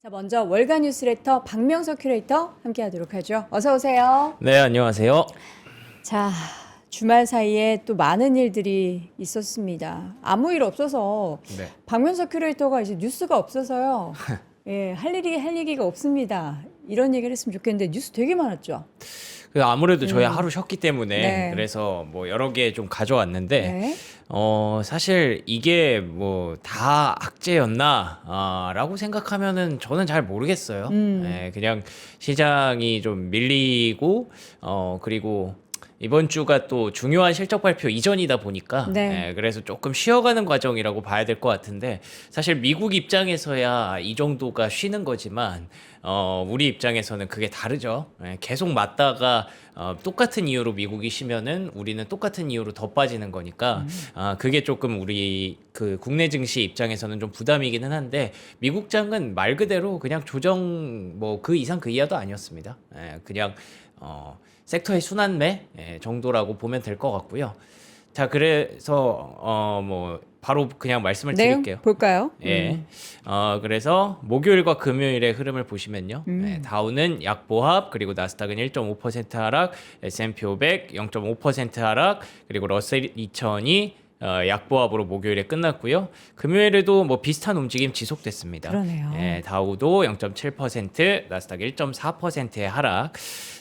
자, 먼저 월간 뉴스레터 박명석 큐레이터 함께하도록 하죠. 어서 오세요. 네, 안녕하세요. 자, 주말 사이에 또 많은 일들이 있었습니다. 아무 일 없어서 네. 박명석 큐레이터가 이제 뉴스가 없어서요. 예, 할 얘기가 없습니다. 이런 얘기를 했으면 좋겠는데 뉴스 되게 많았죠. 아무래도 저희 하루 쉬었기 때문에 네. 그래서 뭐 여러 개 좀 가져왔는데 네. 사실 이게 뭐 다 악재였나 라고 생각하면은 저는 잘 모르겠어요. 예, 그냥 시장이 좀 밀리고 그리고 이번 주가 또 중요한 실적 발표 이전이다 보니까 네. 그래서 조금 쉬어가는 과정이라고 봐야 될 것 같은데 사실 미국 입장에서야 이 정도가 쉬는 거지만 우리 입장에서는 그게 다르죠. 계속 맞다가 똑같은 이유로 미국이 쉬면은 우리는 똑같은 이유로 더 빠지는 거니까 그게 조금 우리 그 국내 증시 입장에서는 좀 부담이기는 한데 미국 장은 말 그대로 그냥 조정 뭐 그 이상 그 이하도 아니었습니다. 그냥 섹터의 순환매 정도라고 보면 될 것 같고요. 자, 그래서 뭐 바로 그냥 말씀을 내용 드릴게요. 볼까요? 예. 그래서 목요일과 금요일의 흐름을 보시면요. 다우는 약보합, 그리고 나스닥은 1.5% 하락, S&P 500 0.5% 하락, 그리고 러셀 2000이 약보합으로 목요일에 끝났고요. 금요일에도 뭐 비슷한 움직임 지속됐습니다. 그러네요. 예, 다우도 0.7%, 나스닥 1.4%의 하락.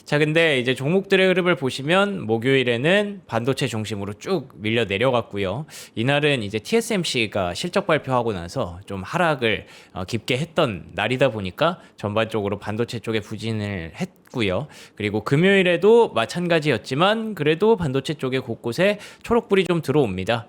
자, 근데 이제 종목들의 흐름을 보시면 목요일에는 반도체 중심으로 쭉 밀려 내려갔고요. 이날은 이제 TSMC가 실적 발표하고 나서 좀 하락을 깊게 했던 날이다 보니까 전반적으로 반도체 쪽에 부진을 했고요. 그리고 금요일에도 마찬가지였지만 그래도 반도체 쪽에 곳곳에 초록불이 좀 들어옵니다.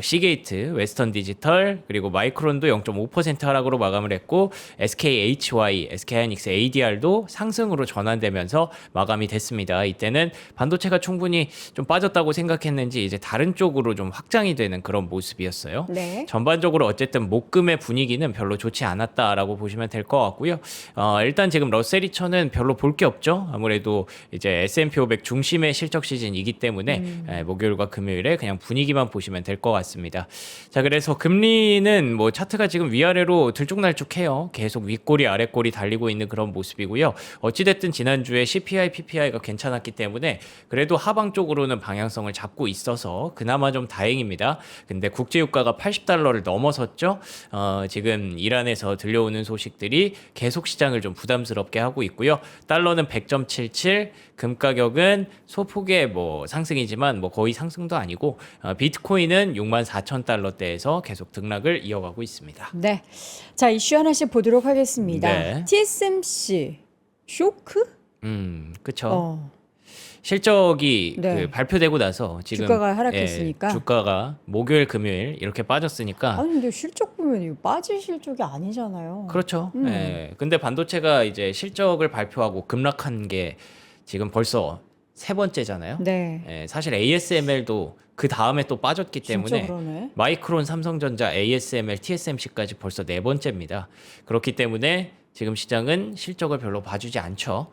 시게이트, 웨스턴 디지털, 그리고 마이크론도 0.5% 하락으로 마감을 했고 SKHY, SK하이닉스 ADR도 상승으로 전환되면서 마감이 됐습니다. 이때는 반도체가 충분히 좀 빠졌다고 생각했는지 이제 다른 쪽으로 좀 확장이 되는 그런 모습이었어요. 네. 전반적으로 어쨌든 목금의 분위기는 별로 좋지 않았다라고 보시면 될 것 같고요. 일단 지금 러셀 2000은 별로 볼 게 없죠. 아무래도 이제 S&P 500 중심의 실적 시즌이기 때문에 목요일과 금요일에 그냥 분위기만 보시면 될 것 같습니다. 자, 그래서 금리는 뭐 차트가 지금 위아래로 들쭉날쭉해요. 계속 윗꼬리 아랫꼬리 달리고 있는 그런 모습이고요. 어찌됐든 지난주에 CPI, PPI가 괜찮았기 때문에 그래도 하방 쪽으로는 방향성을 잡고 있어서 그나마 좀 다행입니다. 근데 국제유가가 80달러를 넘어섰죠. 지금 이란에서 들려오는 소식들이 계속 시장을 좀 부담스럽게 하고 있고요. 달러는 100.77, 금 가격은 소폭의 뭐 상승이지만 뭐 거의 상승도 아니고 비트코인은 64,000달러대에서 계속 등락을 이어가고 있습니다. 네. 자, 이슈 하나씩 보도록 하겠습니다. 네. TSMC 쇼크? 그쵸. 실적이 네. 그 발표되고 나서 지금 주가가 하락했으니까. 주가가 목요일, 금요일 이렇게 빠졌으니까 아니 근데 실적 보면 이거 빠질 실적이 아니잖아요. 그렇죠. 근데 반도체가 이제 실적을 발표하고 급락한 게 지금 벌써 세 번째잖아요. 네. 사실 ASML도 그 다음에 또 빠졌기 진짜 때문에 그러네. 마이크론, 삼성전자, ASML, TSMC까지 벌써 네 번째입니다. 그렇기 때문에 지금 시장은 실적을 별로 봐주지 않죠.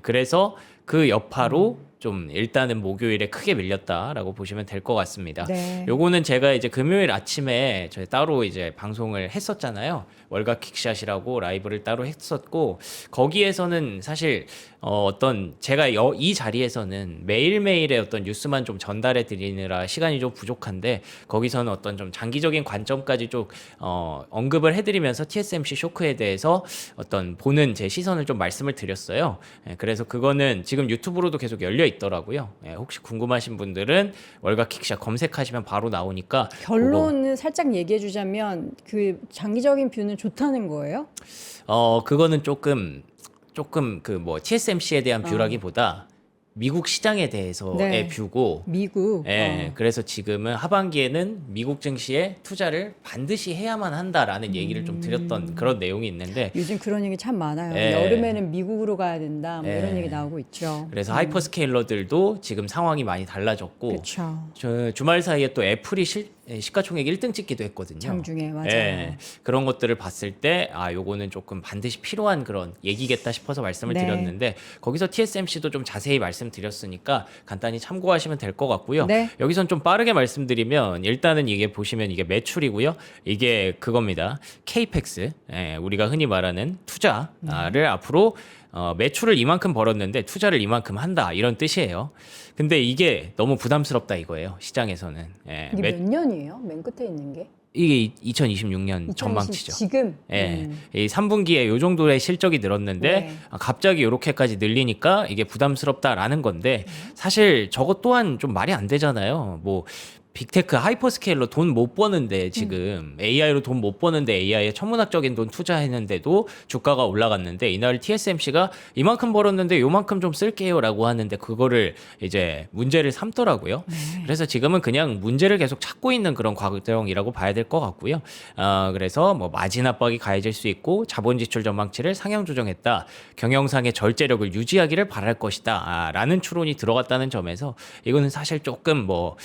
그래서 그 여파로 좀 일단은 목요일에 크게 밀렸다라고 보시면 될 것 같습니다. 네. 요거는 제가 이제 금요일 아침에 저희 따로 이제 방송을 했었잖아요. 월가 킥샷이라고 라이브를 따로 했었고 거기에서는 사실 어떤 제가 이 자리에서는 매일매일의 어떤 뉴스만 좀 전달해 드리느라 시간이 좀 부족한데 거기서는 어떤 좀 장기적인 관점까지 좀 언급을 해드리면서 TSMC 쇼크에 대해서 어떤 보는 제 시선을 좀 말씀을 드렸어요. 그래서 그거는 지금 유튜브로도 계속 열려 있더라고요. 혹시 궁금하신 분들은 월가 킥샷 검색하시면 바로 나오니까 결론은 살짝 얘기해 주자면 그 장기적인 뷰는 좋다는 거예요? 그거는 조금 그 뭐 TSMC에 대한 뷰라기보다 미국 시장에 대해서의 네. 뷰고 미국. 그래서 지금은 하반기에는 미국 증시에 투자를 반드시 해야만 한다라는 얘기를 좀 드렸던 그런 내용이 있는데 요즘 그런 얘기 참 많아요. 예. 여름에는 미국으로 가야 된다. 뭐 이런 예. 얘기 나오고 있죠. 그래서 하이퍼스케일러들도 지금 상황이 많이 달라졌고 그렇죠. 주말 사이에 또 애플이 시가총액 1등 찍기도 했거든요. 장중에 맞아요. 예, 그런 것들을 봤을 때 요거는 조금 반드시 필요한 그런 얘기겠다 싶어서 말씀을 네. 드렸는데 거기서 TSMC도 좀 자세히 말씀드렸으니까 간단히 참고하시면 될 것 같고요. 네. 여기선 좀 빠르게 말씀드리면 일단은 이게 보시면 이게 매출이고요. 이게 그겁니다. 케이펙스, 우리가 흔히 말하는 투자를 앞으로 매출을 이만큼 벌었는데 투자를 이만큼 한다 이런 뜻이에요. 근데 이게 너무 부담스럽다 이거예요. 시장에서는. 이게 몇 년이에요? 맨 끝에 있는 게? 이게 2026년 전망치죠. 지금. 예, 이 3분기에 요 정도의 실적이 늘었는데 네. 갑자기 이렇게까지 늘리니까 이게 부담스럽다라는 건데 사실 저것 또한 좀 말이 안 되잖아요. 뭐 빅테크 하이퍼스케일러 돈 못 버는데 지금 AI로 돈 못 버는데 AI에 천문학적인 돈 투자했는데도 주가가 올라갔는데 이날 TSMC가 이만큼 벌었는데 요만큼 좀 쓸게요라고 하는데 그거를 이제 문제를 삼더라고요. 그래서 지금은 그냥 문제를 계속 찾고 있는 그런 과정이라고 봐야 될 것 같고요. 그래서 뭐 마진 압박이 가해질 수 있고 자본 지출 전망치를 상향 조정했다. 경영상의 절제력을 유지하기를 바랄 것이다. 라는 추론이 들어갔다는 점에서 이거는 사실 조금 뭐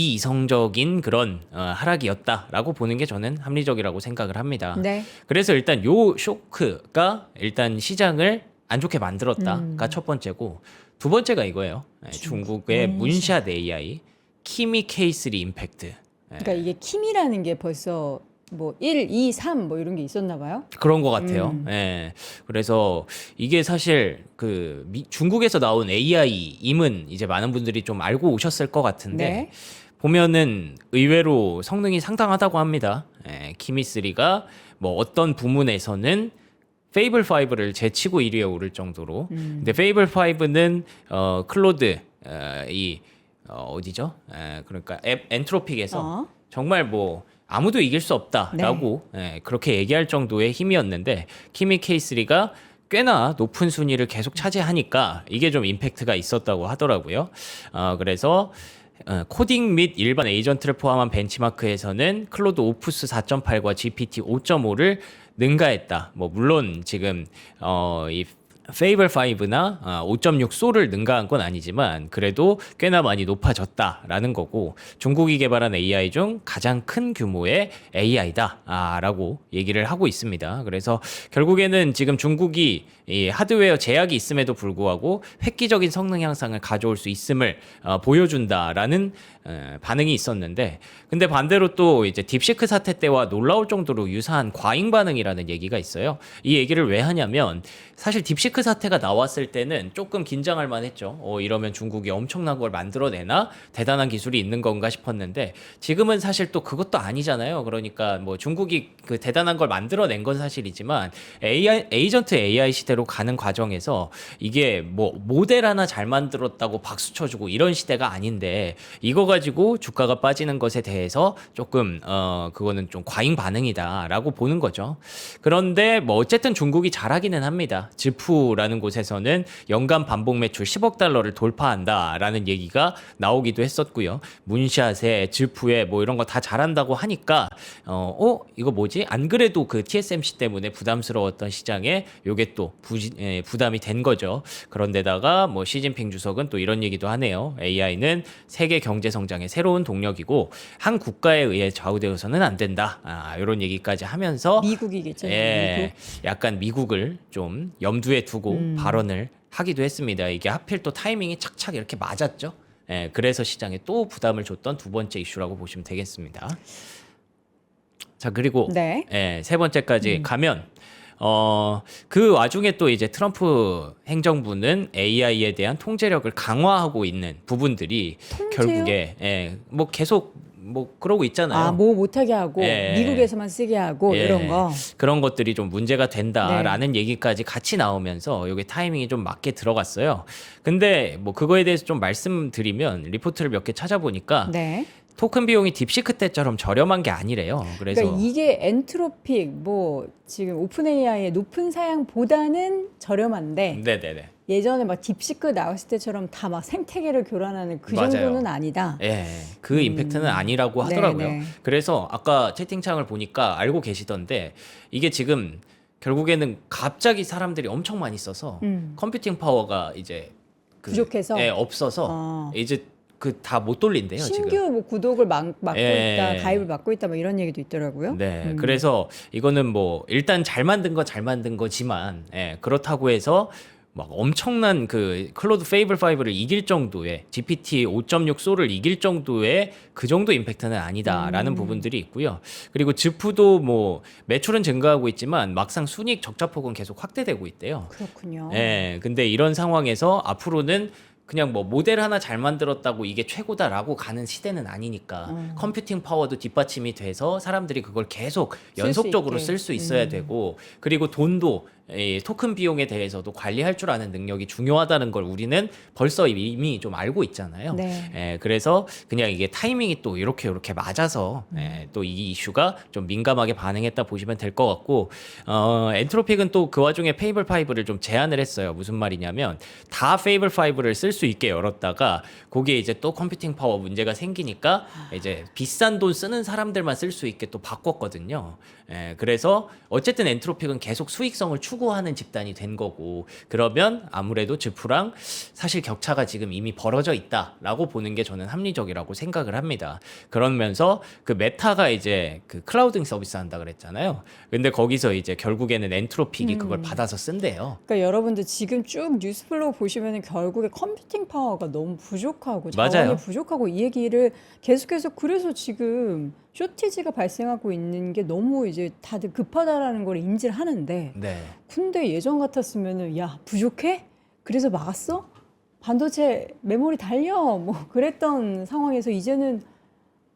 비이성적인 그런 하락이었다라고 보는 게 저는 합리적이라고 생각을 합니다. 네. 그래서 일단 요 쇼크가 일단 시장을 안 좋게 만들었다가 첫 번째고 두 번째가 이거예요. 중국의 문샷 AI 키미 K3 임팩트. 그러니까 이게 킴이라는 게 벌써 뭐 1, 2, 3 뭐 이런 게 있었나 봐요. 그런 것 같아요. 예. 그래서 이게 사실 중국에서 나온 AI임은 이제 많은 분들이 좀 알고 오셨을 것 같은데 네. 보면은 의외로 성능이 상당하다고 합니다. 키미3가 뭐 어떤 부문에서는 페이블 5를 제치고 1위에 오를 정도로. 근데 페이블 5는 클로드 어디죠? 그러니까 앱 엔트로픽에서 정말 뭐 아무도 이길 수 없다라고 그렇게 얘기할 정도의 힘이었는데 키미 K3가 꽤나 높은 순위를 계속 차지하니까 이게 좀 임팩트가 있었다고 하더라고요. 그래서 코딩 및 일반 에이전트를 포함한 벤치마크에서는 클로드 오프스 4.8과 GPT 5.5를 능가했다. 뭐 물론 지금 이 페이블 5나 5.6 소를 능가한 건 아니지만 그래도 꽤나 많이 높아졌다라는 거고 중국이 개발한 AI 중 가장 큰 규모의 AI다라고 얘기를 하고 있습니다. 그래서 결국에는 지금 중국이 이 하드웨어 제약이 있음에도 불구하고 획기적인 성능 향상을 가져올 수 있음을 보여준다라는 반응이 있었는데 근데 반대로 또 이제 딥시크 사태 때와 놀라울 정도로 유사한 과잉 반응이라는 얘기가 있어요. 이 얘기를 왜 하냐면 사실 딥시크 사태가 나왔을 때는 조금 긴장할 만했죠. 이러면 중국이 엄청난 걸 만들어내나 대단한 기술이 있는 건가 싶었는데 지금은 사실 또 그것도 아니잖아요. 그러니까 뭐 중국이 그 대단한 걸 만들어낸 건 사실이지만 에이전트 AI 시대로 가는 과정에서 이게 뭐 모델 하나 잘 만들었다고 박수 쳐주고 이런 시대가 아닌데 이거 가지고 주가가 빠지는 것에 대해서 조금 그거는 좀 과잉 반응이다라고 보는 거죠. 그런데 뭐 어쨌든 중국이 잘하기는 합니다. 지푸라는 곳에서는 연간 반복 매출 10억 달러를 돌파한다라는 얘기가 나오기도 했었고요. 문샷에 지푸에 뭐 이런 거 다 잘한다고 하니까 이거 뭐지? 안 그래도 그 TSMC 때문에 부담스러웠던 시장에 요게 또 부담이 된 거죠. 그런데다가 뭐 시진핑 주석은 또 이런 얘기도 하네요. AI는 세계 경제 성장의 새로운 동력이고 한 국가에 의해 좌우되어서는 안 된다. 이런 얘기까지 하면서 미국이겠죠. 미국. 약간 미국을 좀 염두에 두고 발언을 하기도 했습니다. 이게 하필 또 타이밍이 착착 이렇게 맞았죠. 그래서 시장에 또 부담을 줬던 두 번째 이슈라고 보시면 되겠습니다. 자, 그리고 세 번째까지 가면 그 와중에 또 이제 트럼프 행정부는 AI에 대한 통제력을 강화하고 있는 부분들이 결국에 뭐 계속 뭐 그러고 있잖아요. 뭐 못하게 하고 미국에서만 쓰게 하고 이런 거. 그런 것들이 좀 문제가 된다라는 얘기까지 같이 나오면서 이게 타이밍이 좀 맞게 들어갔어요. 근데 뭐 그거에 대해서 좀 말씀드리면 리포트를 몇 개 찾아보니까 토큰 비용이 딥시크 때처럼 저렴한 게 아니래요. 그래서 그러니까 이게 엔트로픽 뭐 지금 오픈 AI의 높은 사양보다는 저렴한데 예전에 막 딥시크 나왔을 때처럼 다 막 생태계를 교란하는 그 정도는 아니다. 그 임팩트는 아니라고 하더라고요. 그래서 아까 채팅창을 보니까 알고 계시던데 이게 지금 결국에는 갑자기 사람들이 엄청 많이 써서 컴퓨팅 파워가 이제 부족해서 없어서 이제 다 못 돌린대요 신규 지금. 뭐 구독을 막고 예. 있다, 가입을 막고 있다, 뭐 이런 얘기도 있더라고요. 네, 그래서 이거는 뭐 일단 잘 만든 거지만 그렇다고 해서 막 엄청난 그 클로드 페이블 5를 이길 정도의 GPT 5.6 솔을 이길 정도의 그 정도 임팩트는 아니다라는 부분들이 있고요. 그리고 즈프도 뭐 매출은 증가하고 있지만 막상 순이익 적자폭은 계속 확대되고 있대요. 그렇군요. 근데 이런 상황에서 앞으로는 그냥 뭐 모델 하나 잘 만들었다고 이게 최고다라고 가는 시대는 아니니까 컴퓨팅 파워도 뒷받침이 돼서 사람들이 그걸 계속 연속적으로 쓸 수 있어야 되고, 그리고 돈도 이 토큰 비용에 대해서도 관리할 줄 아는 능력이 중요하다는 걸 우리는 벌써 이미 좀 알고 있잖아요. 네. 그래서 그냥 이게 타이밍이 또 이렇게 맞아서 또 이 이슈가 좀 민감하게 반응했다 보시면 될 것 같고, 엔트로픽은 또 그 와중에 페이블 5를 좀 제안을 했어요. 무슨 말이냐면 다 페이블 5를 쓸 수 있게 열었다가 거기에 이제 또 컴퓨팅 파워 문제가 생기니까 이제 비싼 돈 쓰는 사람들만 쓸 수 있게 또 바꿨거든요. 그래서 어쨌든 엔트로픽은 계속 수익성을 추구하는 집단이 된 거고, 그러면 아무래도 즈프랑 사실 격차가 지금 이미 벌어져 있다라고 보는 게 저는 합리적이라고 생각을 합니다. 그러면서 그 메타가 이제 그 클라우딩 서비스 한다 그랬잖아요. 근데 거기서 이제 결국에는 엔트로픽이 그걸 받아서 쓴대요. 그러니까 여러분들 지금 쭉 뉴스플로우 보시면은 결국에 컴퓨팅 파워가 너무 부족하고 맞아요. 자원이 부족하고 이 얘기를 계속해서, 그래서 지금 쇼티지가 발생하고 있는 게 너무 이제 다들 급하다라는 걸 인지를 하는데, 네. 근데 예전 같았으면은 야 부족해? 그래서 막았어? 반도체 메모리 달려? 뭐 그랬던 상황에서 이제는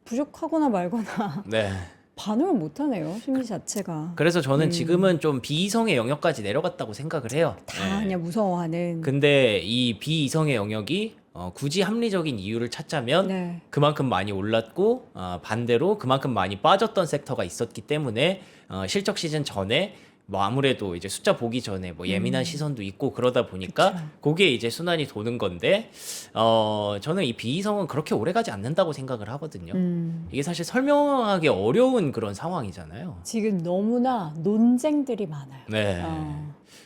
부족하거나 말거나 네. 반응을 못하네요, 심리 자체가. 그래서 저는 지금은 좀 비이성의 영역까지 내려갔다고 생각을 해요. 다 그냥 무서워하는. 근데 이 비이성의 영역이 굳이 합리적인 이유를 찾자면 네. 그만큼 많이 올랐고, 반대로 그만큼 많이 빠졌던 섹터가 있었기 때문에 실적 시즌 전에 뭐 아무래도 이제 숫자 보기 전에 뭐 예민한 시선도 있고 그러다 보니까 그쵸. 거기에 이제 순환이 도는 건데, 저는 이 비이성은 그렇게 오래 가지 않는다고 생각을 하거든요. 이게 사실 설명하기 어려운 그런 상황이잖아요. 지금 너무나 논쟁들이 많아요. 네.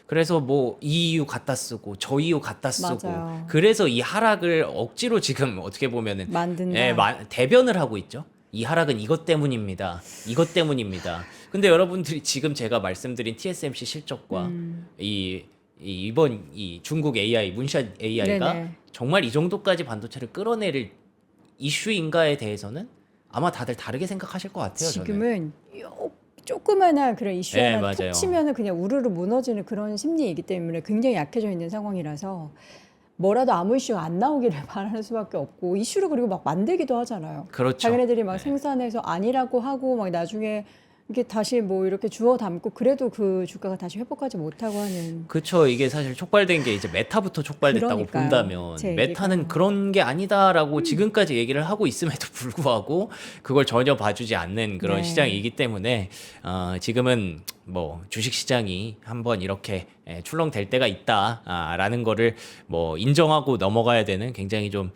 그래서 뭐 이 이유 갖다 쓰고 저 이유 갖다 쓰고, 맞아요. 그래서 이 하락을 억지로 지금 어떻게 보면은 만든다. 대변을 하고 있죠. 이 하락은 이것 때문입니다. 이것 때문입니다. 근데 여러분들이 지금 제가 말씀드린 TSMC 실적과 이번 이 중국 AI 문샷 AI가 네네. 정말 이 정도까지 반도체를 끌어내릴 이슈인가에 대해서는 아마 다들 다르게 생각하실 것 같아요. 저는. 지금은 조그마한 그런 이슈 네, 하나 맞아요. 툭 치면은 그냥 우르르 무너지는 그런 심리이기 때문에 굉장히 약해져 있는 상황이라서 뭐라도 아무 이슈가 안 나오기를 바라는 수밖에 없고, 이슈를 그리고 막 만들기도 하잖아요. 그렇죠. 자기네들이 막 생산해서 아니라고 하고 막 나중에 이게 다시 뭐 이렇게 주워 담고 그래도 그 주가가 다시 회복하지 못하고 하는. 그렇죠. 이게 사실 촉발된 게 이제 메타부터 촉발됐다고 그러니까요. 본다면 제 메타는 얘기가. 그런 게 아니다라고 지금까지 얘기를 하고 있음에도 불구하고 그걸 전혀 봐주지 않는 그런 네. 시장이기 때문에 지금은 뭐 주식 시장이 한번 이렇게 출렁댈 때가 있다라는 거를 뭐 인정하고 넘어가야 되는 굉장히 좀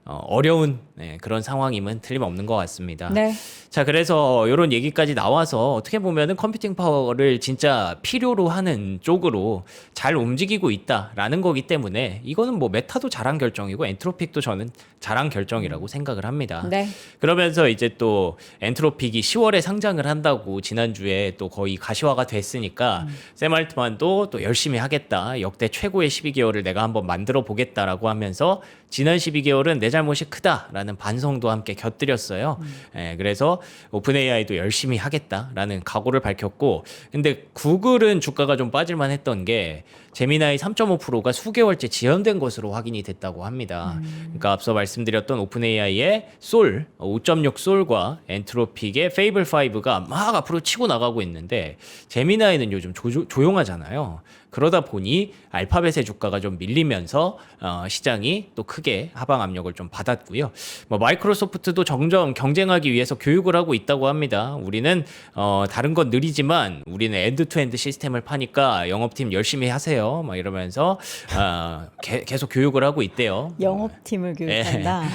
어려운 그런 상황임은 틀림없는 것 같습니다. 네. 자, 그래서 이런 얘기까지 나와서 어떻게 보면은 컴퓨팅 파워를 진짜 필요로 하는 쪽으로 잘 움직이고 있다라는 거기 때문에 이거는 뭐 메타도 잘한 결정이고 엔트로픽도 저는 잘한 결정이라고 생각을 합니다. 네. 그러면서 이제 또 엔트로픽이 10월에 상장을 한다고 지난주에 또 거의 가시화가 됐으니까 샘 알트만도 또 열심히 하겠다. 역대 최고의 12개월을 내가 한번 만들어 보겠다라고 하면서 지난 12개월은 내 잘못이 크다라는 반성도 함께 곁들였어요. 그래서 오픈 AI도 열심히 하겠다라는 각오를 밝혔고, 근데 구글은 주가가 좀 빠질만 했던 게 제미나이 3.5%가 수개월째 지연된 것으로 확인이 됐다고 합니다. 그러니까 앞서 말씀드렸던 오픈 AI의 솔 5.6 솔과 엔트로픽의 페이블 5가 막 앞으로 치고 나가고 있는데 제미나이는 요즘 조용하잖아요. 그러다 보니 알파벳의 주가가 좀 밀리면서 시장이 또 크게 하방 압력을 좀 받았고요. 뭐 마이크로소프트도 점점 경쟁하기 위해서 교육을 하고 있다고 합니다. 우리는 다른 건 느리지만 우리는 엔드투엔드 시스템을 파니까 영업팀 열심히 하세요. 막 이러면서 계속 교육을 하고 있대요. 영업팀을 교육한다.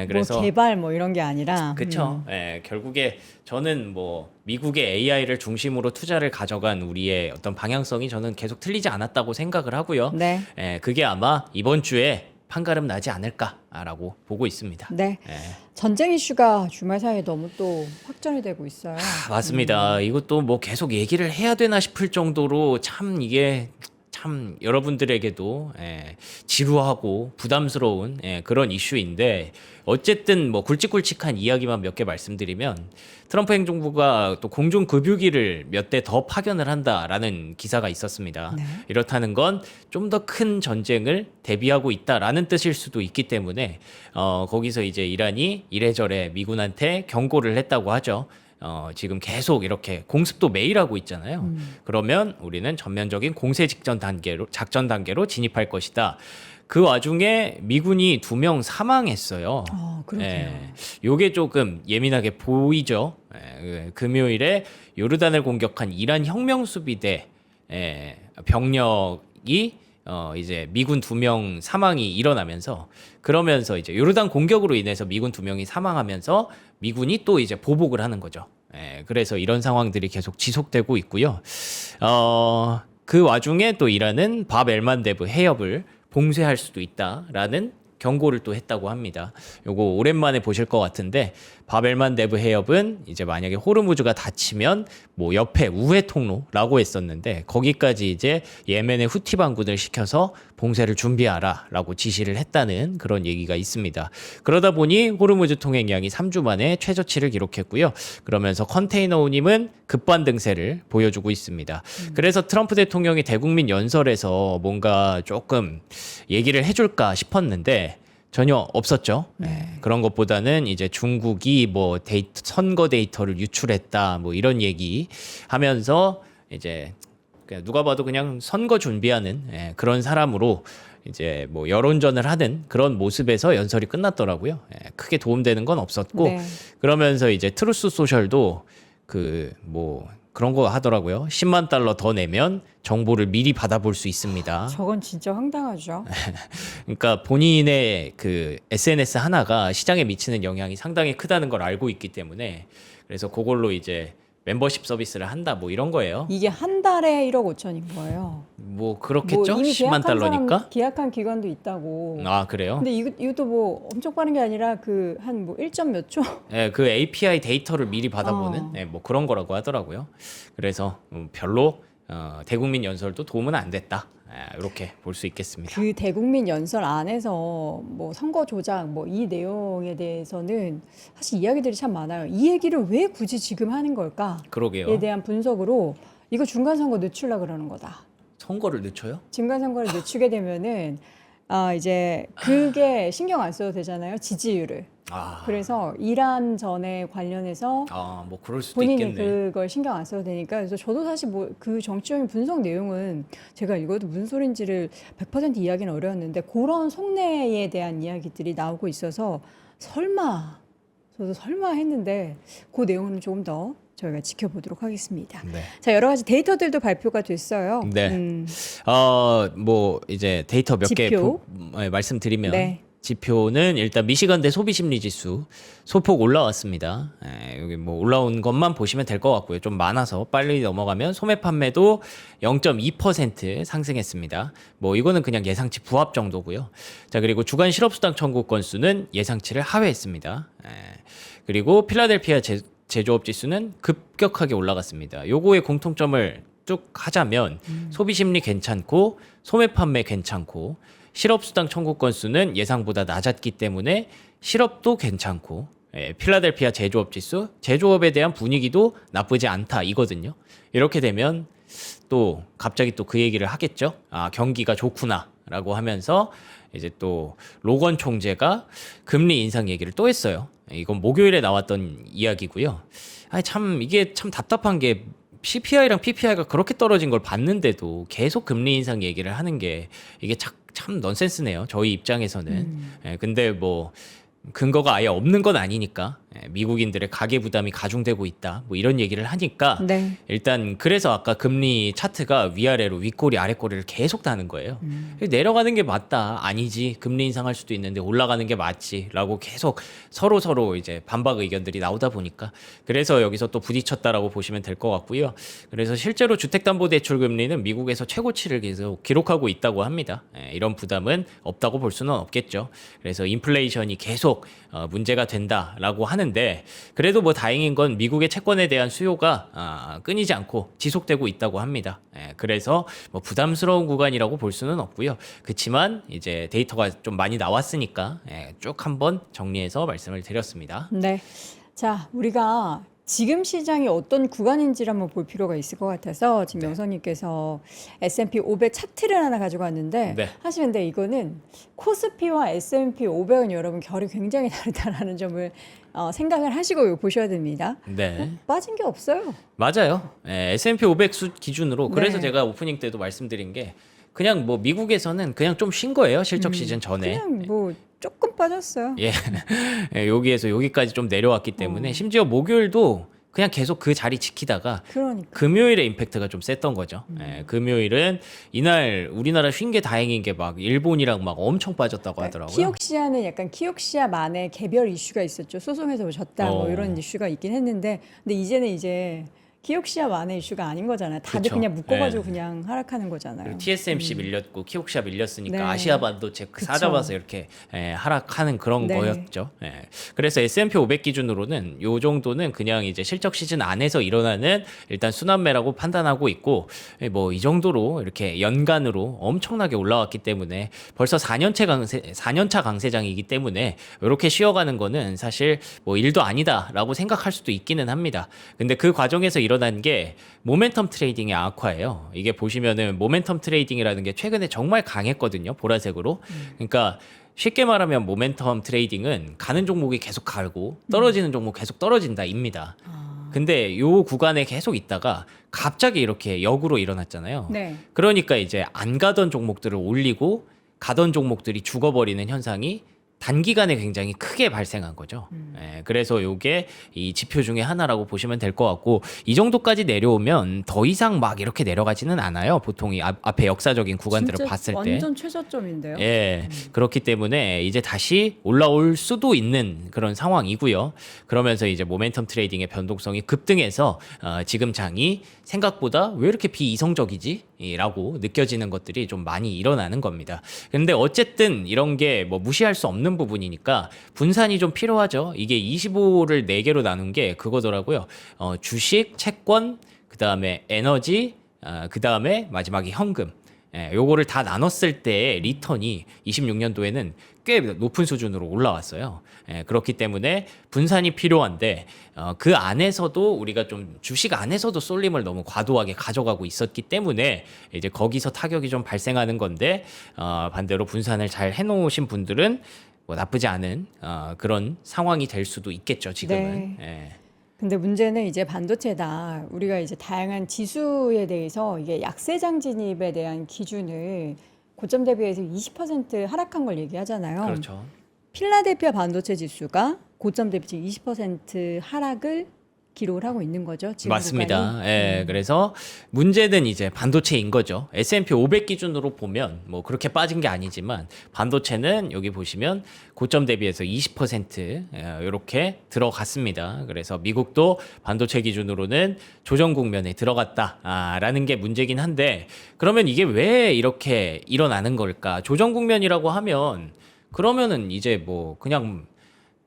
그래서 뭐 개발 뭐 이런 게 아니라. 그렇죠. 결국에 저는 뭐 미국의 AI를 중심으로 투자를 가져간 우리의 어떤 방향성이 저는 계속 틀리지 않았다고 생각을 하고요. 네. 그게 아마 이번 주에 판가름 나지 않을까라고 보고 있습니다. 네. 예. 전쟁 이슈가 주말 사이에 너무 또 확전이 되고 있어요. 맞습니다. 이것도 뭐 계속 얘기를 해야 되나 싶을 정도로 참 이게 참 여러분들에게도 지루하고 부담스러운 그런 이슈인데 어쨌든 뭐 굵직굵직한 이야기만 몇 개 말씀드리면 트럼프 행정부가 또 공중급유기를 몇 대 더 파견을 한다라는 기사가 있었습니다. 네. 이렇다는 건 좀 더 큰 전쟁을 대비하고 있다라는 뜻일 수도 있기 때문에 거기서 이제 이란이 이래저래 미군한테 경고를 했다고 하죠. 지금 계속 이렇게 공습도 매일 하고 있잖아요. 그러면 우리는 전면적인 공세 작전 단계로 진입할 것이다. 그 와중에 미군이 2명 사망했어요. 그러게요. 요게 조금 예민하게 보이죠. 금요일에 요르단을 공격한 이란 혁명수비대 병력이 이제 미군 2명 사망이 일어나면서 그러면서 이제 요르단 공격으로 인해서 미군 2명이 사망하면서 미군이 또 이제 보복을 하는 거죠. 그래서 이런 상황들이 계속 지속되고 있고요. 그 와중에 또 이란은 밥 엘만데브 해협을 봉쇄할 수도 있다라는 경고를 또 했다고 합니다. 요거 오랜만에 보실 것 같은데 바벨만데브 해협은 이제 만약에 호르무즈가 닫히면 뭐 옆에 우회 통로라고 했었는데 거기까지 이제 예멘의 후티 반군을 시켜서 봉쇄를 준비하라라고 지시를 했다는 그런 얘기가 있습니다. 그러다 보니 호르무즈 통행량이 3주 만에 최저치를 기록했고요. 그러면서 컨테이너 운임은 급반등세를 보여주고 있습니다. 그래서 트럼프 대통령이 대국민 연설에서 뭔가 조금 얘기를 해줄까 싶었는데 전혀 없었죠. 그런 것보다는 이제 중국이 뭐 선거 데이터를 유출했다 뭐 이런 얘기 하면서 이제 그냥 누가 봐도 그냥 선거 준비하는 그런 사람으로 이제 뭐 여론전을 하는 그런 모습에서 연설이 끝났더라고요. 크게 도움되는 건 없었고 네. 그러면서 이제 트루스 소셜도 그 뭐 그런 거 하더라고요. 10만 달러 더 내면 정보를 미리 받아볼 수 있습니다. 저건 진짜 황당하죠. 그러니까 본인의 그 SNS 하나가 시장에 미치는 영향이 상당히 크다는 걸 알고 있기 때문에 그래서 그걸로 이제 멤버십 서비스를 한다 뭐 이런 거예요. 이게 한 달에 1억 5천인 거예요. 뭐 그렇겠죠? 뭐 이미 10만 달러니까. 계약한 기관도 있다고. 아 그래요? 근데 이것도 뭐 엄청 빠른 게 아니라 그 한 뭐 1점 몇 초? 네, 그 API 데이터를 미리 받아보는 뭐 그런 거라고 하더라고요. 그래서 별로 대국민 연설도 도움은 안 됐다. 이렇게 볼 수 있겠습니다. 그 대국민 연설 안에서 뭐 선거 조작 뭐 이 내용에 대해서는 사실 이야기들이 참 많아요. 이 얘기를 왜 굳이 지금 하는 걸까에 그러게요. 대한 분석으로 이거 중간 선거 늦추려 그러는 거다. 선거를 늦춰요? 중간 선거를 늦추게 되면은 이제 그게 신경 안 써도 되잖아요. 지지율을. 그래서 이란 전에 관련해서 뭐 그럴 수도 본인이 있겠네. 그걸 신경 안 써도 되니까 그래서 저도 사실 뭐 그 정치적인 분석 내용은 제가 읽어도 무슨 소린지를 100% 이야기는 어려웠는데 그런 속내에 대한 이야기들이 나오고 있어서 저도 설마 했는데 그 내용은 조금 더 저희가 지켜보도록 하겠습니다. 네. 자, 여러 가지 데이터들도 발표가 됐어요. 네. 뭐 이제 데이터 몇 개 지표. 말씀드리면 네. 지표는 일단 미시간대 소비심리지수 소폭 올라왔습니다. 여기 뭐 올라온 것만 보시면 될 것 같고요. 좀 많아서 빨리 넘어가면 소매 판매도 0.2% 상승했습니다. 뭐 이거는 그냥 예상치 부합 정도고요. 자, 그리고 주간 실업수당 청구 건수는 예상치를 하회했습니다. 그리고 필라델피아 제조업 지수는 급격하게 올라갔습니다. 요거의 공통점을 쭉 하자면 소비심리 괜찮고 소매 판매 괜찮고 실업수당 청구 건수는 예상보다 낮았기 때문에 실업도 괜찮고 필라델피아 제조업 지수, 제조업에 대한 분위기도 나쁘지 않다 이거든요. 이렇게 되면 또 갑자기 또 그 얘기를 하겠죠. 경기가 좋구나라고 하면서 이제 또 로건 총재가 금리 인상 얘기를 또 했어요. 이건 목요일에 나왔던 이야기고요. 참 이게 참 답답한 게 CPI랑 PPI가 그렇게 떨어진 걸 봤는데도 계속 금리 인상 얘기를 하는 게 이게 참 넌센스네요. 저희 입장에서는. 근데 뭐 근거가 아예 없는 건 아니니까 미국인들의 가계 부담이 가중되고 있다. 뭐 이런 얘기를 하니까 네. 일단 그래서 아까 금리 차트가 위아래로 윗꼬리 아랫꼬리를 계속 다는 거예요. 내려가는 게 맞다. 아니지. 금리 인상할 수도 있는데 올라가는 게 맞지라고 계속 서로 이제 반박 의견들이 나오다 보니까 그래서 여기서 또 부딪혔다라고 보시면 될 것 같고요. 그래서 실제로 주택담보대출 금리는 미국에서 최고치를 계속 기록하고 있다고 합니다. 이런 부담은 없다고 볼 수는 없겠죠. 그래서 인플레이션이 계속 문제가 된다라고 하는데 그래도 뭐 다행인 건 미국의 채권에 대한 수요가 끊이지 않고 지속되고 있다고 합니다. 그래서 뭐 부담스러운 구간이라고 볼 수는 없고요. 그렇지만 이제 데이터가 좀 많이 나왔으니까 쭉 한번 정리해서 말씀을 드렸습니다. 네. 자, 우리가 지금 시장이 어떤 구간인지를 한번 볼 필요가 있을 것 같아서 지금 네. 명선님께서 S&P 500 차트를 하나 가지고 왔는데 네. 사실 근데 이거는 코스피와 S&P 500은 여러분 결이 굉장히 다르다라는 점을 생각을 하시고 보셔야 됩니다. 네. 빠진 게 없어요. 맞아요. S&P 500 수 기준으로 그래서 네. 제가 오프닝 때도 말씀드린 게 그냥 뭐 미국에서는 그냥 좀 쉰 거예요. 실적 시즌 전에. 그냥 뭐 조금 빠졌어요. 예. 여기에서 여기까지 좀 내려왔기 때문에 심지어 목요일도 그냥 계속 그 자리 지키다가 그러니까. 금요일에 임팩트가 좀 셌던 거죠. 금요일은 이날 우리나라 쉰 게 다행인 게 막 일본이랑 막 엄청 빠졌다고 하더라고요. 키옥시아는 약간 키옥시아만의 개별 이슈가 있었죠. 소송에서 졌다 뭐 이런 이슈가 있긴 했는데 근데 이제는 이제 키옥시아만의 이슈가 아닌 거잖아요. 다들 그쵸. 그냥 묶어가지고 네. 그냥 하락하는 거잖아요. 그리고 TSMC 밀렸고 키옥시아 밀렸으니까 네. 아시아 반도체 그쵸. 사잡아서 이렇게 하락하는 그런 네. 거였죠. 그래서 S&P 500 기준으로는 요 정도는 그냥 이제 실적 시즌 안에서 일어나는 일단 순환매라고 판단하고 있고 뭐 이 정도로 이렇게 연간으로 엄청나게 올라왔기 때문에 벌써 4년차 강세장이기 때문에 이렇게 쉬어가는 거는 사실 뭐 일도 아니다라고 생각할 수도 있기는 합니다. 근데 그 과정에서 일어난 게 모멘텀 트레이딩의 악화예요. 이게 보시면은 모멘텀 트레이딩이라는 게 최근에 정말 강했거든요. 보라색으로. 그러니까 쉽게 말하면 모멘텀 트레이딩은 가는 종목이 계속 가고 떨어지는 종목 계속 떨어진다입니다. 근데 요 구간에 계속 있다가 갑자기 이렇게 역으로 일어났잖아요. 네. 그러니까 이제 안 가던 종목들을 올리고 가던 종목들이 죽어버리는 현상이 단기간에 굉장히 크게 발생한 거죠. 그래서 요게 이 지표 중에 하나라고 보시면 될 것 같고 이 정도까지 내려오면 더 이상 막 이렇게 내려가지는 않아요. 보통 이 앞에 역사적인 구간들을 진짜 봤을 때. 완전 최저점인데요. 예, 그렇기 때문에 이제 다시 올라올 수도 있는 그런 상황이고요. 그러면서 이제 모멘텀 트레이딩의 변동성이 급등해서 지금 장이 생각보다 왜 이렇게 비이성적이지? 라고 느껴지는 것들이 좀 많이 일어나는 겁니다. 근데 어쨌든 이런 게 뭐 무시할 수 없는 부분이니까 분산이 좀 필요하죠. 이게 25를 4개로 나눈 게 그거더라고요. 주식, 채권, 그 다음에 에너지, 그 다음에 마지막에 현금. 요거를 다 나눴을 때 리턴이 26년도에는 꽤 높은 수준으로 올라왔어요. 그렇기 때문에 분산이 필요한데 그 안에서도 우리가 좀 주식 안에서도 쏠림을 너무 과도하게 가져가고 있었기 때문에 이제 거기서 타격이 좀 발생하는 건데 반대로 분산을 잘 해놓으신 분들은 뭐 나쁘지 않은 그런 상황이 될 수도 있겠죠. 지금은. 근데 문제는 이제 반도체다. 우리가 이제 다양한 지수에 대해서 이게 약세장 진입에 대한 기준을 고점 대비해서 20% 하락한 걸 얘기하잖아요. 그렇죠. 필라델피아 반도체 지수가 고점 대비 지금 20% 하락을 기록을 하고 있는 거죠. 지금 맞습니다. 구간이. 예, 그래서 문제는 이제 반도체인 거죠. S&P 500 기준으로 보면 뭐 그렇게 빠진 게 아니지만 반도체는 여기 보시면 고점 대비해서 20% 이렇게 들어갔습니다. 그래서 미국도 반도체 기준으로는 조정 국면에 들어갔다라는 게 문제긴 한데 그러면 이게 왜 이렇게 일어나는 걸까? 조정 국면이라고 하면 그러면은 이제 뭐 그냥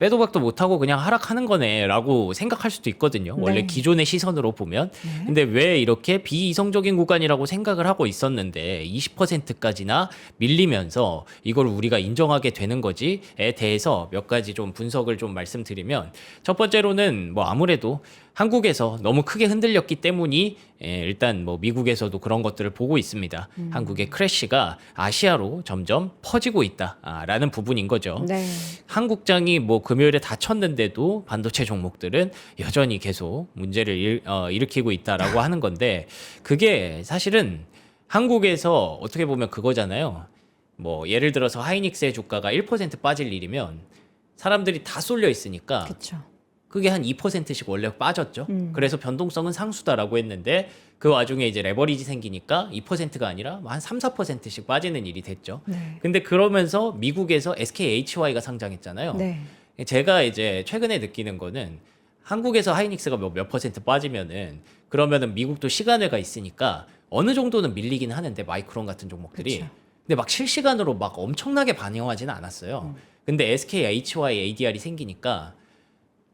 빼도 박도 못하고 그냥 하락하는 거네라고 생각할 수도 있거든요. 원래 네. 기존의 시선으로 보면. 근데 왜 이렇게 비이성적인 구간이라고 생각을 하고 있었는데 20%까지나 밀리면서 이걸 우리가 인정하게 되는 거지에 대해서 몇 가지 좀 분석을 좀 말씀드리면 첫 번째로는 뭐 아무래도 한국에서 너무 크게 흔들렸기 때문이 일단 뭐 미국에서도 그런 것들을 보고 있습니다. 한국의 크래시가 아시아로 점점 퍼지고 있다라는 부분인 거죠. 네. 한국장이 뭐 금요일에 닫혔는데도 반도체 종목들은 여전히 계속 문제를 일으키고 있다라고 하는 건데 그게 사실은 한국에서 어떻게 보면 그거잖아요. 뭐 예를 들어서 하이닉스의 주가가 1% 빠질 일이면 사람들이 다 쏠려 있으니까 그렇죠. 그게 한 2%씩 원래 빠졌죠. 그래서 변동성은 상수다라고 했는데 그 와중에 이제 레버리지 생기니까 2%가 아니라 한 3, 4%씩 빠지는 일이 됐죠. 네. 근데 그러면서 미국에서 SKHY가 상장했잖아요. 네. 제가 이제 최근에 느끼는 거는 한국에서 하이닉스가 몇 퍼센트 빠지면은 그러면은 미국도 시간외가 있으니까 어느 정도는 밀리긴 하는데 마이크론 같은 종목들이 그쵸. 근데 막 실시간으로 막 엄청나게 반영하지는 않았어요. 근데 SKHY ADR이 생기니까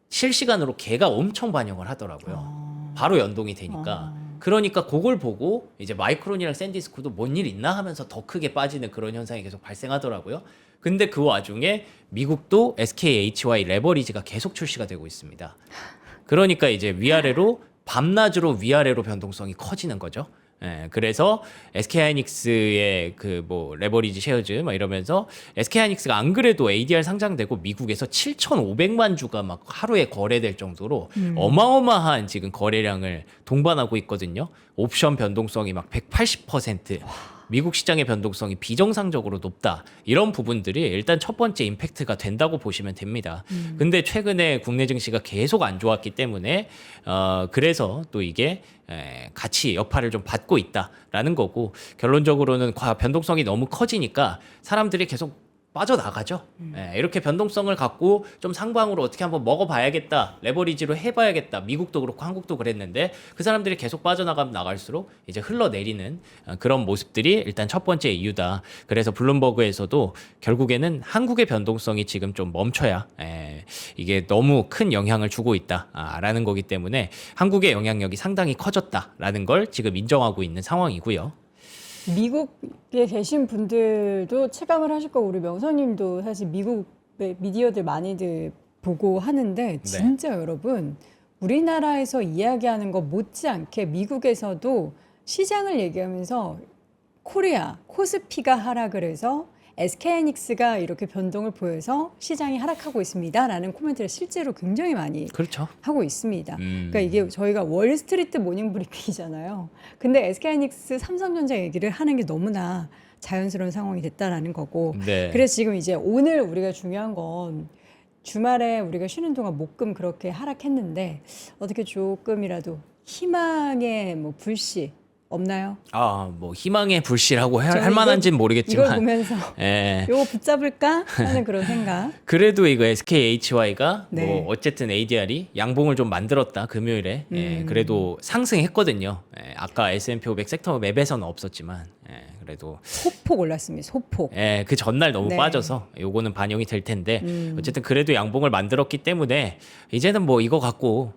실시간으로 걔가 엄청 반영을 하더라고요. 바로 연동이 되니까. 그러니까 그걸 보고 이제 마이크론이랑 샌디스크도 뭔 일 있나 하면서 더 크게 빠지는 그런 현상이 계속 발생하더라고요. 근데 그 와중에 미국도 SKHY 레버리지가 계속 출시가 되고 있습니다. 그러니까 이제 위아래로 밤낮으로 위아래로 변동성이 커지는 거죠. 예, 그래서 SK하이닉스의 그 뭐 레버리지 쉐어즈 막 이러면서 SK하이닉스가 안 그래도 ADR 상장되고 미국에서 7,500만 주가 막 하루에 거래될 정도로 어마어마한 지금 거래량을 동반하고 있거든요. 옵션 변동성이 막 180%. 미국 시장의 변동성이 비정상적으로 높다. 이런 부분들이 일단 첫 번째 임팩트가 된다고 보시면 됩니다. 근데 최근에 국내 증시가 계속 안 좋았기 때문에 그래서 또 이게 같이 여파를 좀 받고 있다라는 거고 결론적으로는 변동성이 너무 커지니까 사람들이 계속 빠져나가죠. 이렇게 변동성을 갖고 좀 상방으로 어떻게 한번 먹어봐야겠다. 레버리지로 해봐야겠다. 미국도 그렇고 한국도 그랬는데 그 사람들이 계속 빠져나가면 나갈수록 이제 흘러내리는 그런 모습들이 일단 첫 번째 이유다. 그래서 블룸버그에서도 결국에는 한국의 변동성이 지금 좀 멈춰야 이게 너무 큰 영향을 주고 있다라는 거기 때문에 한국의 영향력이 상당히 커졌다라는 걸 지금 인정하고 있는 상황이고요. 미국에 계신 분들도 체감을 하실 거고 우리 명선님도 사실 미국 미디어들 많이들 보고 하는데 진짜 여러분 우리나라에서 이야기하는 거 못지않게 미국에서도 시장을 얘기하면서 코리아 코스피가 하락을 해서 SK하이닉스가 이렇게 변동을 보여서 시장이 하락하고 있습니다라는 코멘트를 실제로 굉장히 많이 그렇죠. 하고 있습니다. 그러니까 이게 저희가 월스트리트 모닝 브리핑이잖아요. 근데 SK하이닉스, 삼성전자 얘기를 하는 게 너무나 자연스러운 상황이 됐다라는 거고. 네. 그래서 지금 이제 오늘 우리가 중요한 건 주말에 우리가 쉬는 동안 목금 그렇게 하락했는데 어떻게 조금이라도 희망의 뭐 불씨 없나요? 뭐 희망의 불씨라고 할 저는 만한지는 이걸 모르겠지만 보면서 예. 요거 붙잡을까 하는 그런 생각. 그래도 이거 SKHY가 네. 뭐 어쨌든 ADR이 양봉을 좀 만들었다 금요일에 그래도 상승했거든요. 아까 S&P 500 섹터 맵에서는 없었지만 그래도 소폭 올랐습니다. 소폭. 그 전날 너무 네. 빠져서 요거는 반영이 될 텐데 어쨌든 그래도 양봉을 만들었기 때문에 이제는 뭐 이거 갖고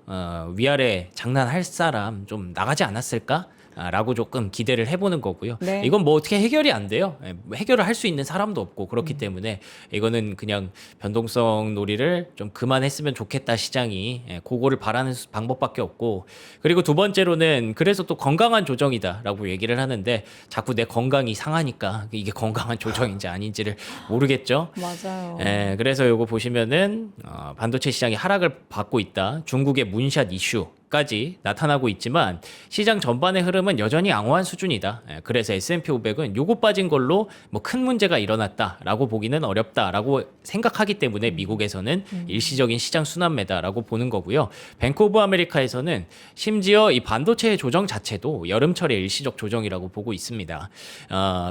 위아래 장난할 사람 좀 나가지 않았을까? 라고 조금 기대를 해보는 거고요. 네. 이건 뭐 어떻게 해결이 안 돼요. 해결을 할 수 있는 사람도 없고 그렇기 때문에 이거는 그냥 변동성 놀이를 좀 그만했으면 좋겠다 시장이 그거를 바라는 방법밖에 없고 그리고 두 번째로는 그래서 또 건강한 조정이다라고 얘기를 하는데 자꾸 내 건강이 상하니까 이게 건강한 조정인지 아닌지를 모르겠죠. 맞아요. 그래서 요거 보시면은 반도체 시장이 하락을 받고 있다. 중국의 문샷 이슈까지 나타나고 있지만 시장 전반의 흐름은 여전히 양호한 수준이다. 그래서 S&P 500은 요거 빠진 걸로 뭐 큰 문제가 일어났다라고 보기는 어렵다라고 생각하기 때문에 미국에서는 일시적인 시장 순환매다라고 보는 거고요. 뱅크 오브 아메리카에서는 심지어 이 반도체의 조정 자체도 여름철의 일시적 조정이라고 보고 있습니다.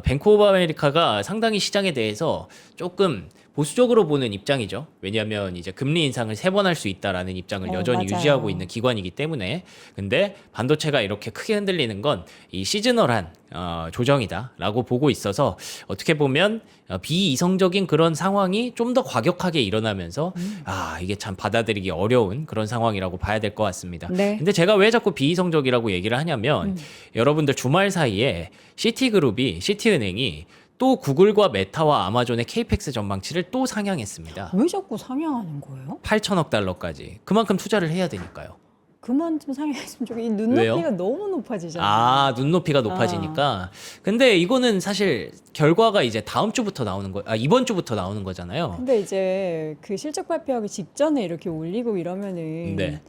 뱅크 오브 아메리카가 상당히 시장에 대해서 조금 보수적으로 보는 입장이죠. 왜냐하면 이제 금리 인상을 3번 할 수 있다라는 입장을 여전히 맞아요. 유지하고 있는 기관이기 때문에 근데 반도체가 이렇게 크게 흔들리는 건 이 시즈널한 조정이다라고 보고 있어서 어떻게 보면 비이성적인 그런 상황이 좀 더 과격하게 일어나면서 이게 참 받아들이기 어려운 그런 상황이라고 봐야 될 것 같습니다. 네. 근데 제가 왜 자꾸 비이성적이라고 얘기를 하냐면 여러분들 주말 사이에 시티은행이 또 구글과 메타와 아마존의 케이펙스 전망치를 또 상향했습니다. 왜 자꾸 상향하는 거예요? 8천억 달러까지. 그만큼 투자를 해야 되니까요. 그만 좀 상향했으면 좋겠어요. 이 눈높이가 왜요? 너무 높아지잖아요. 눈높이가 높아지니까. 근데 이거는 사실 결과가 이제 다음 주부터 나오는 이번 주부터 나오는 거잖아요. 근데 이제 그 실적 발표하기 직전에 이렇게 올리고 이러면은 네.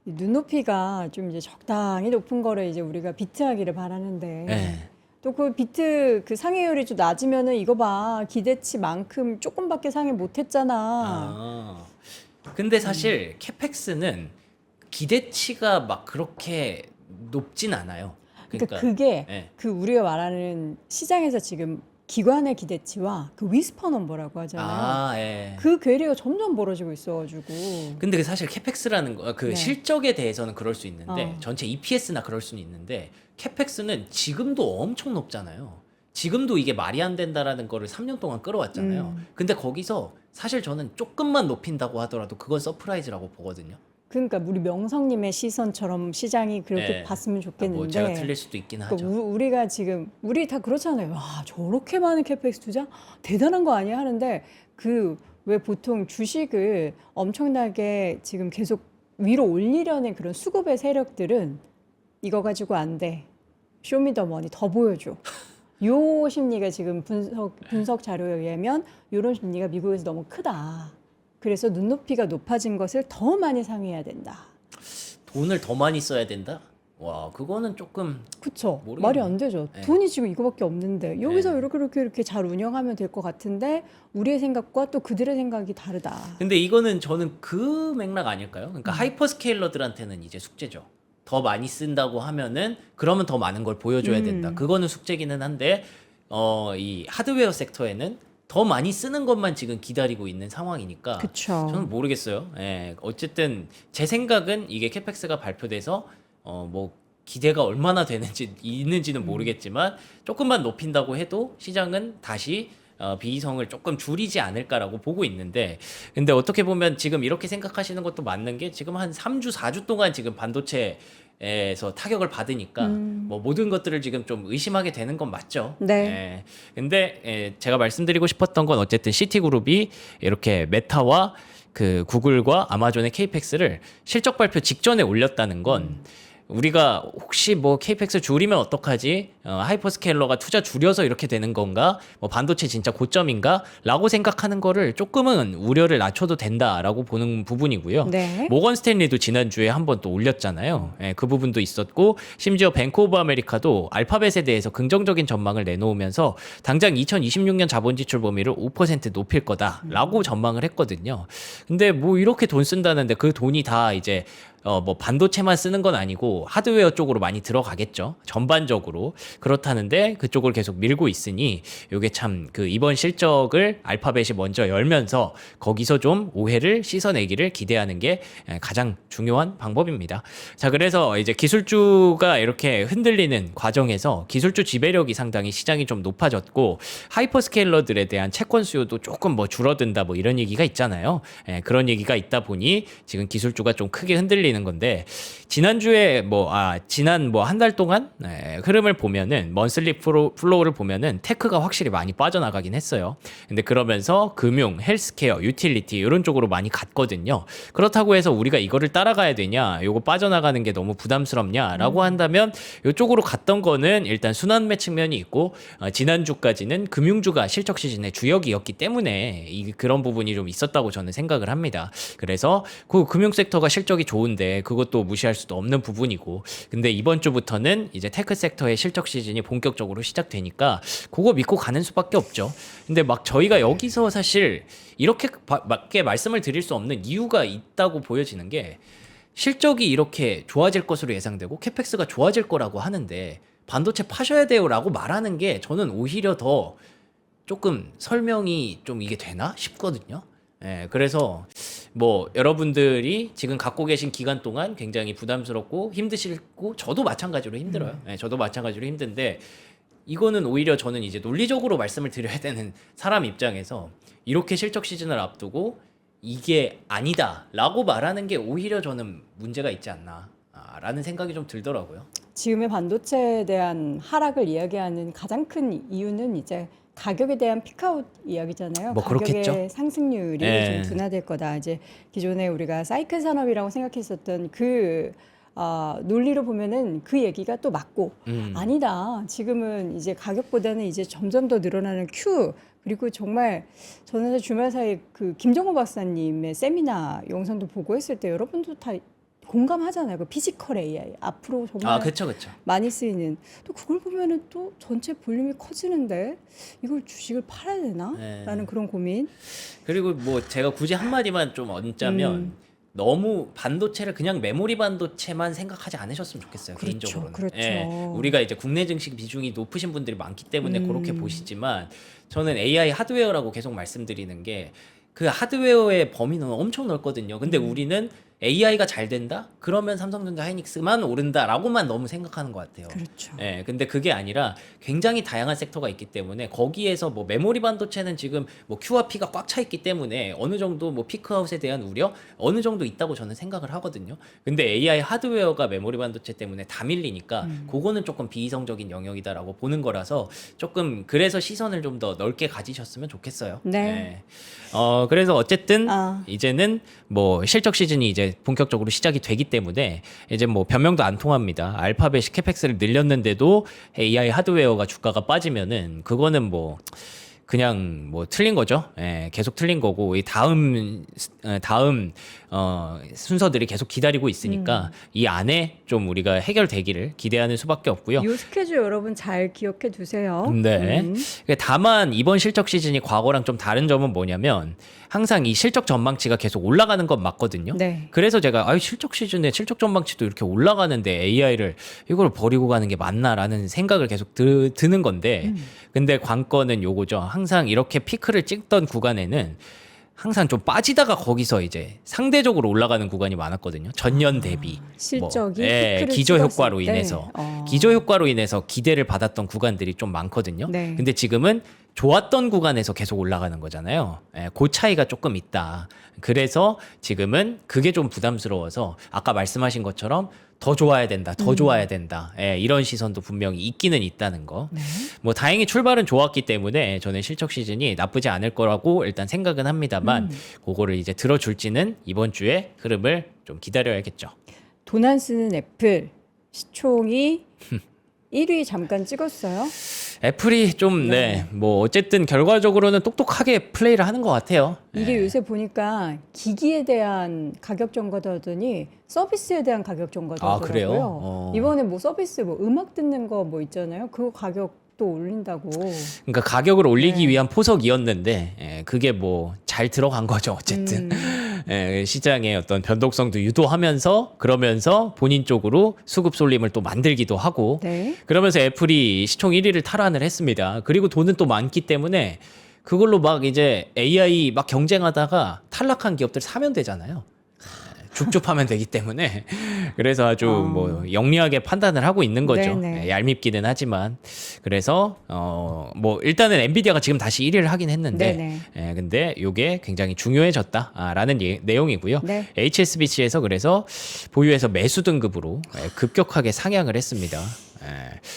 이 눈높이가 좀 이제 적당히 높은 거를 이제 우리가 비트하기를 바라는데 네. 또 그 비트 그 상회율이 좀 낮으면은 이거 봐 기대치만큼 조금밖에 상회 못했잖아. 근데 사실 캐펙스는 기대치가 막 그렇게 높진 않아요. 그러니까 그러니까 그게 예. 그 우리가 말하는 시장에서 지금 기관의 기대치와 그 위스퍼 넘버라고 하잖아요. 아, 예. 그 괴리가 점점 벌어지고 있어가지고. 근데 그 사실 캐펙스라는 거, 그 네. 실적에 대해서는 그럴 수 있는데 어. 전체 EPS나 그럴 수는 있는데 캐펙스는 지금도 엄청 높잖아요. 지금도 이게 말이 안 된다라는 거를 3년 동안 끌어왔잖아요. 근데 거기서 사실 저는 조금만 높인다고 하더라도 그건 서프라이즈라고 보거든요. 그러니까 우리 명성님의 시선처럼 시장이 그렇게 네. 봤으면 뭐 좋겠는데. 제가 틀릴 수도 있긴 그러니까 하죠. 우리가 지금 우리 다 그렇잖아요. 와 저렇게 많은 캐펙스 투자 대단한 거 아니야 하는데 그 왜 보통 주식을 엄청나게 지금 계속 위로 올리려는 그런 수급의 세력들은 이거 가지고 안 돼. 쇼미더머니 더 보여줘. 요 심리가 지금 분석 자료에 의하면 이런 심리가 미국에서 너무 크다. 그래서 눈높이가 높아진 것을 더 많이 상회해야 된다. 돈을 더 많이 써야 된다? 와, 그거는 조금 그쵸. 모르겠네. 말이 안 되죠. 네. 돈이 지금 이거밖에 없는데 여기서 네. 이렇게 잘 운영하면 될 것 같은데 우리의 생각과 또 그들의 생각이 다르다. 근데 이거는 저는 그 맥락 아닐까요? 그러니까 하이퍼스케일러들한테는 이제 숙제죠. 더 많이 쓴다고 하면은 그러면 더 많은 걸 보여줘야 된다. 그거는 숙제기는 한데 이 하드웨어 섹터에는 더 많이 쓰는 것만 지금 기다리고 있는 상황이니까 그쵸. 저는 모르겠어요. 예, 어쨌든 제 생각은 이게 캐펙스가 발표돼서 뭐 기대가 얼마나 있는지는 모르겠지만 조금만 높인다고 해도 시장은 다시 비이성을 조금 줄이지 않을까라고 보고 있는데 근데 어떻게 보면 지금 이렇게 생각하시는 것도 맞는 게 지금 한 3주, 4주 동안 지금 반도체에서 타격을 받으니까 뭐 모든 것들을 지금 좀 의심하게 되는 건 맞죠. 네. 예. 근데 제가 말씀드리고 싶었던 건 어쨌든 시티그룹이 이렇게 메타와 그 구글과 아마존의 케이펙스를 실적 발표 직전에 올렸다는 건 우리가 혹시 뭐 케이펙스 줄이면 어떡하지? 하이퍼스케일러가 투자 줄여서 이렇게 되는 건가? 뭐 반도체 진짜 고점인가? 라고 생각하는 거를 조금은 우려를 낮춰도 된다라고 보는 부분이고요. 네. 모건 스탠리도 지난주에 한번 또 올렸잖아요. 예, 그 부분도 있었고 심지어 뱅크 오브 아메리카도 알파벳에 대해서 긍정적인 전망을 내놓으면서 당장 2026년 자본 지출 범위를 5% 높일 거다라고 전망을 했거든요. 근데 뭐 이렇게 돈 쓴다는데 그 돈이 다 이제 뭐 반도체만 쓰는 건 아니고 하드웨어 쪽으로 많이 들어가겠죠. 전반적으로. 그렇다는데 그쪽을 계속 밀고 있으니 요게 참 그 이번 실적을 알파벳이 먼저 열면서 거기서 좀 오해를 씻어내기를 기대하는 게 가장 중요한 방법입니다. 자, 그래서 이제 기술주가 이렇게 흔들리는 과정에서 기술주 지배력이 상당히 시장이 좀 높아졌고 하이퍼스케일러들에 대한 채권 수요도 조금 뭐 줄어든다 뭐 이런 얘기가 있잖아요. 그런 얘기가 있다 보니 지금 기술주가 좀 크게 흔들리는 건데 지난주에 지난 뭐 한 달 동안 흐름을 보면은 먼슬리 플로우를 보면은 테크가 확실히 많이 빠져나가긴 했어요. 근데 그러면서 금융, 헬스케어, 유틸리티 이런 쪽으로 많이 갔거든요. 그렇다고 해서 우리가 이거를 따라가야 되냐, 요거 빠져나가는 게 너무 부담스럽냐라고 한다면 이쪽으로 갔던 거는 일단 순환매 측면이 있고 지난주까지는 금융주가 실적 시즌의 주역이었기 때문에 그런 부분이 좀 있었다고 저는 생각을 합니다. 그래서 그 금융 섹터가 실적이 좋은데 그것도 무시할 수도 없는 부분이고 근데 이번 주부터는 이제 테크 섹터의 실적 시즌이 본격적으로 시작되니까 그거 믿고 가는 수밖에 없죠. 근데 막 저희가 여기서 사실 이렇게 맞게 말씀을 드릴 수 없는 이유가 있다고 보여지는 게 실적이 이렇게 좋아질 것으로 예상되고 캐펙스가 좋아질 거라고 하는데 반도체 파셔야 돼요라고 말하는 게 저는 오히려 더 조금 설명이 좀 이게 되나 싶거든요. 예, 그래서 뭐 여러분들이 지금 갖고 계신 기간 동안 굉장히 부담스럽고 힘드시고 저도 마찬가지로 힘들어요. 예, 저도 마찬가지로 힘든데 이거는 오히려 저는 이제 논리적으로 말씀을 드려야 되는 사람 입장에서 이렇게 실적 시즌을 앞두고 이게 아니다라고 말하는 게 오히려 저는 문제가 있지 않나라는 생각이 좀 들더라고요. 지금의 반도체에 대한 하락을 이야기하는 가장 큰 이유는 이제 가격에 대한 피크아웃 이야기잖아요. 뭐 가격의 그렇겠죠. 상승률이 네. 좀 둔화될 거다. 이제 기존에 우리가 사이클 산업이라고 생각했었던 그 논리로 보면은 그 얘기가 또 맞고 아니다. 지금은 이제 가격보다는 이제 점점 더 늘어나는 Q 그리고 정말 저는 주말 사이 그 김정호 박사님의 세미나 영상도 보고 했을 때 여러분도 다 공감하잖아요. 그 피지컬 AI 앞으로 정말 아, 그렇죠, 그렇죠. 많이 쓰이는 또 그걸 보면은 또 전체 볼륨이 커지는데 이걸 주식을 팔아야 되나? 네. 라는 그런 고민. 그리고 뭐 제가 굳이 한마디만 좀 얹자면 너무 반도체를 그냥 메모리 반도체만 생각하지 않으셨으면 좋겠어요. 그렇죠, 개인적으로는. 그렇죠. 예, 우리가 이제 국내 증시 비중이 높으신 분들이 많기 때문에 그렇게 보시지만 저는 AI 하드웨어라고 계속 말씀드리는 게 그 하드웨어의 범위는 엄청 넓거든요. 근데 우리는 AI가 잘 된다? 그러면 삼성전자 하이닉스만 오른다라고만 너무 생각하는 것 같아요. 그렇죠. 예, 근데 그게 아니라 굉장히 다양한 섹터가 있기 때문에 거기에서 뭐 메모리 반도체는 지금 뭐 Q와 P가 꽉 차 있기 때문에 어느 정도 뭐 피크아웃에 대한 우려 어느 정도 있다고 저는 생각을 하거든요. 근데 AI 하드웨어가 메모리 반도체 때문에 다 밀리니까 그거는 조금 비이성적인 영역이다라고 보는 거라서 조금 그래서 시선을 좀 더 넓게 가지셨으면 좋겠어요. 네. 예. 그래서 어쨌든 아. 이제는 뭐 실적 시즌이 이제 본격적으로 시작이 되기 때문에 이제 뭐 변명도 안 통합니다. 알파벳이 캐펙스를 늘렸는데도 AI 하드웨어가 주가가 빠지면은 그거는 뭐 그냥 뭐 틀린 거죠. 예, 계속 틀린 거고 이 다음 순서들이 계속 기다리고 있으니까 이 안에 좀 우리가 해결되기를 기대하는 수밖에 없고요. 이 스케줄 여러분 잘 기억해 두세요. 네. 다만 이번 실적 시즌이 과거랑 좀 다른 점은 뭐냐면 항상 이 실적 전망치가 계속 올라가는 건 맞거든요. 네. 그래서 제가 실적 시즌에 실적 전망치도 이렇게 올라가는데 AI를 이걸 버리고 가는 게 맞나라는 생각을 계속 드는 건데 근데 관건은 요거죠. 항상 이렇게 피크를 찍던 구간에는 항상 좀 빠지다가 거기서 이제 상대적으로 올라가는 구간이 많았거든요. 전년 대비. 실적이 피크를 기저 효과로 찍었을 때. 인해서 기저 효과로 인해서 기대를 받았던 구간들이 좀 많거든요. 네. 근데 지금은 좋았던 구간에서 계속 올라가는 거잖아요. 그 차이가 조금 있다. 그래서 지금은 그게 좀 부담스러워서 아까 말씀하신 것처럼 더 좋아야 된다, 더 좋아야 된다. 이런 시선도 분명히 있기는 있다는 거. 네. 뭐 다행히 출발은 좋았기 때문에 저는 실적 시즌이 나쁘지 않을 거라고 일단 생각은 합니다만 그거를 이제 들어줄지는 이번 주에 흐름을 좀 기다려야겠죠. 돈 안 쓰는 애플 시총이 1위 잠깐 찍었어요. 애플이 좀 뭐 어쨌든 결과적으로는 똑똑하게 플레이를 하는 것 같아요. 이게 요새 보니까 기기에 대한 가격 정가도 하더니 서비스에 대한 가격 정가도 아, 하더라고요. 그래요? 이번에 뭐 서비스 뭐 음악 듣는 거 뭐 있잖아요. 그거 가격도 올린다고. 그러니까 가격을 올리기 위한 포석이었는데 그게 뭐 잘 들어간 거죠 어쨌든 시장의 어떤 변동성도 유도하면서 그러면서 본인 쪽으로 수급 쏠림을 또 만들기도 하고 네. 그러면서 애플이 시총 1위를 탈환을 했습니다. 그리고 돈은 또 많기 때문에 그걸로 막 이제 AI 막 경쟁하다가 탈락한 기업들 사면 되잖아요. 줍줍하면 되기 때문에 그래서 아주 뭐 영리하게 판단을 하고 있는 거죠. 네네. 얄밉기는 하지만 그래서 뭐 일단은 엔비디아가 지금 다시 1위를 하긴 했는데 근데 이게 굉장히 중요해졌다라는 내용이고요. 네. HSBC에서 그래서 보유해서 매수 등급으로 급격하게 상향을 했습니다.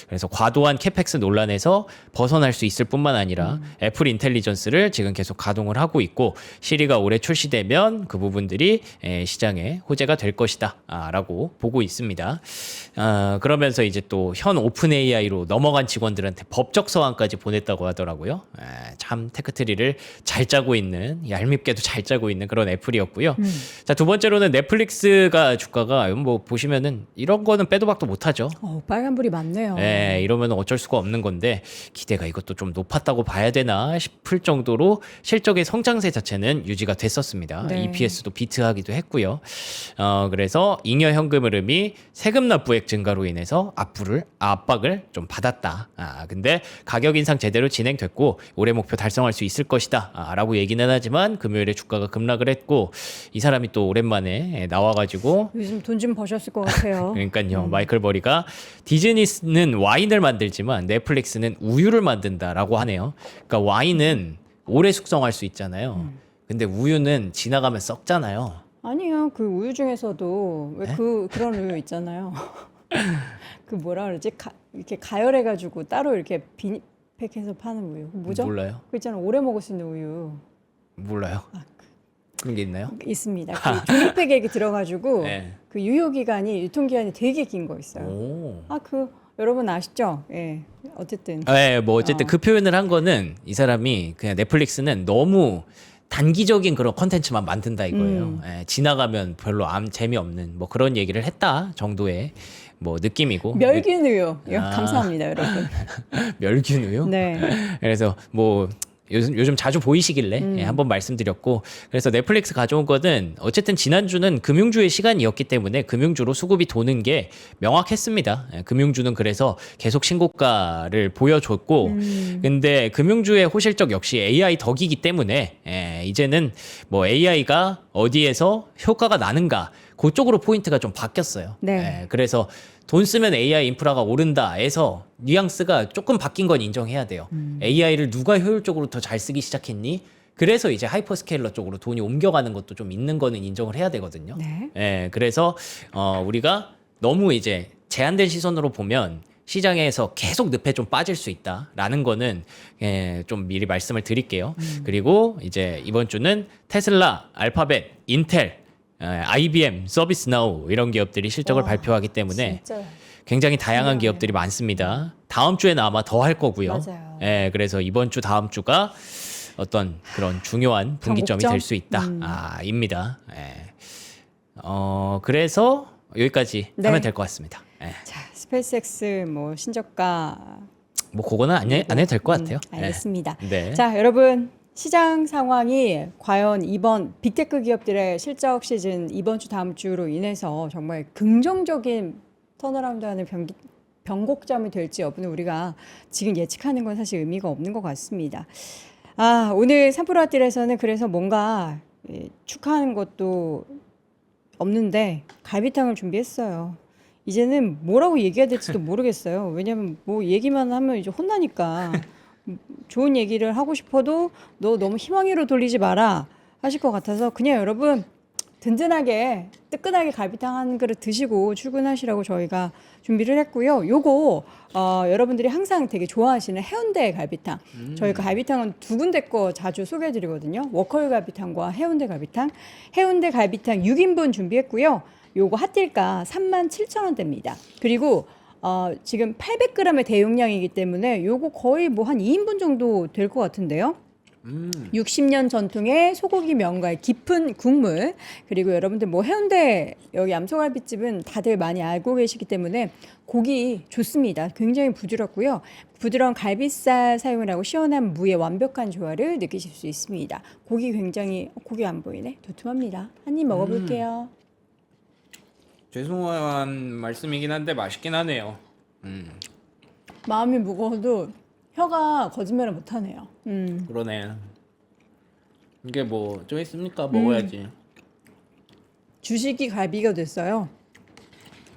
그래서 과도한 캐펙스 논란에서 벗어날 수 있을 뿐만 아니라 애플 인텔리전스를 지금 계속 가동을 하고 있고 시리가 올해 출시되면 그 부분들이 시장에 호재가 될 것이다 라고 보고 있습니다. 그러면서 이제 또 현 오픈 AI로 넘어간 직원들한테 법적 서한까지 보냈다고 하더라고요. 참 테크트리를 잘 짜고 있는 얄밉게도 잘 짜고 있는 그런 애플이었고요. 자, 두 번째로는 넷플릭스가 주가가 뭐 보시면은 이런 거는 빼도 박도 못하죠. 빨간불이 많네요. 이러면 어쩔 수가 없는 건데 기대가 이것도 좀 높았다고 봐야 되나 싶을 정도로 실적의 성장세 자체는 유지가 됐었습니다. 네. EPS도 비트하기도 했고요. 그래서 잉여 현금 흐름이 세금 납부액 증가로 인해서 압박을 좀 받았다. 근데 가격 인상 제대로 진행됐고 올해 목표 달성할 수 있을 것이다. 라고 얘기는 하지만 금요일에 주가가 급락을 했고 이 사람이 또 오랜만에 나와가지고 요즘 돈 좀 버셨을 것 같아요. 그러니까요. 마이클 버리가 디즈니는 와인을 만들지만 넷플릭스는 우유를 만든다라고 하네요. 그러니까 와인은 오래 숙성할 수 있잖아요. 근데 우유는 지나가면 썩잖아요. 아니요. 그 우유 중에서도 왜 네? 그런 우유 있잖아요. 그 뭐라 그러지? 이렇게 가열해가지고 따로 이렇게 비닐팩해서 파는 우유. 뭐죠? 몰라요. 그 있잖아. 오래 먹을 수 있는 우유. 몰라요. 그런 게 있나요? 있습니다. 그 종이팩에 이렇게 들어가지고 네. 그 유효기간이 되게 긴 거 있어요. 오. 그 여러분 아시죠? 예. 어쨌든. 뭐 어쨌든 그 표현을 한 거는 이 사람이 그냥 넷플릭스는 너무 단기적인 그런 컨텐츠만 만든다 이거예요. 예, 지나가면 별로 재미없는 뭐 그런 얘기를 했다 정도의 뭐 느낌이고. 멸균우유. 감사합니다, 여러분. 멸균우유? 네. 그래서 뭐 요즘 자주 보이시길래 한번 말씀드렸고, 그래서 넷플릭스 가져온 거는 어쨌든 지난주는 금융주의 시간이었기 때문에 금융주로 수급이 도는 게 명확했습니다. 금융주는 그래서 계속 신고가를 보여줬고, 근데 금융주의 호실적 역시 AI 덕이기 때문에 이제는 뭐 AI가 어디에서 효과가 나는가 그쪽으로 포인트가 좀 바뀌었어요. 네. 그래서 돈 쓰면 AI 인프라가 오른다에서 뉘앙스가 조금 바뀐 건 인정해야 돼요. AI를 누가 효율적으로 더 잘 쓰기 시작했니? 그래서 이제 하이퍼스케일러 쪽으로 돈이 옮겨가는 것도 좀 있는 거는 인정을 해야 되거든요. 네. 그래서 우리가 너무 이제 제한된 시선으로 보면 시장에서 계속 늪에 좀 빠질 수 있다라는 거는 좀 미리 말씀을 드릴게요. 그리고 이제 이번 주는 테슬라, 알파벳, 인텔, IBM, 서비스나우 이런 기업들이 실적을 발표하기 때문에 진짜. 굉장히 다양한 기업들이 많습니다. 다음 주에는 아마 더 할 거고요. 맞아요. 그래서 이번 주 다음 주가 어떤 그런 중요한 분기점이 변곡점? 될 수 있다. 입니다. 그래서 여기까지 네. 하면 될 것 같습니다. 자, 스페이스X 뭐 신저가 뭐 그거는 안 해도 될 것 같아요. 알겠습니다. 네. 자, 여러분 시장 상황이 과연 이번 빅테크 기업들의 실적 시즌 이번 주 다음 주로 인해서 정말 긍정적인 턴어라운드하는 변곡점이 될지 여부는 우리가 지금 예측하는 건 사실 의미가 없는 것 같습니다. 오늘 삼프로아뜰에서는 그래서 뭔가 축하하는 것도 없는데 갈비탕을 준비했어요. 이제는 뭐라고 얘기해야 될지도 모르겠어요. 왜냐면 뭐 얘기만 하면 이제 혼나니까. 좋은 얘기를 하고 싶어도 너 너무 희망으로 돌리지 마라 하실 것 같아서 그냥 여러분 든든하게 뜨끈하게 갈비탕 한 그릇 드시고 출근하시라고 저희가 준비를 했고요. 요거 여러분들이 항상 되게 좋아하시는 해운대 갈비탕. 저희가 갈비탕은 두 군데 거 자주 소개해드리거든요. 워커힐 갈비탕과 해운대 갈비탕. 해운대 갈비탕 6인분 준비했고요. 요거 핫딜가 37,000원대입니다. 그리고 지금 800g의 대용량이기 때문에 요거 거의 뭐 한 2인분 정도 될 것 같은데요. 60년 전통의 소고기 면과의 깊은 국물, 그리고 여러분들 뭐 해운대 여기 암소갈비집은 다들 많이 알고 계시기 때문에 고기 좋습니다. 굉장히 부드럽고요. 부드러운 갈비살 사용을 하고 시원한 무의 완벽한 조화를 느끼실 수 있습니다. 고기 굉장히 고기 안 보이네. 도톰합니다. 한 입 먹어볼게요. 죄송한 말씀이긴 한데 맛있긴 하네요. 마음이 무거워도 혀가 거짓말을 못하네요. 그러네. 이게 뭐 좀 있습니까? 먹어야지. 주식이 갈비가 됐어요.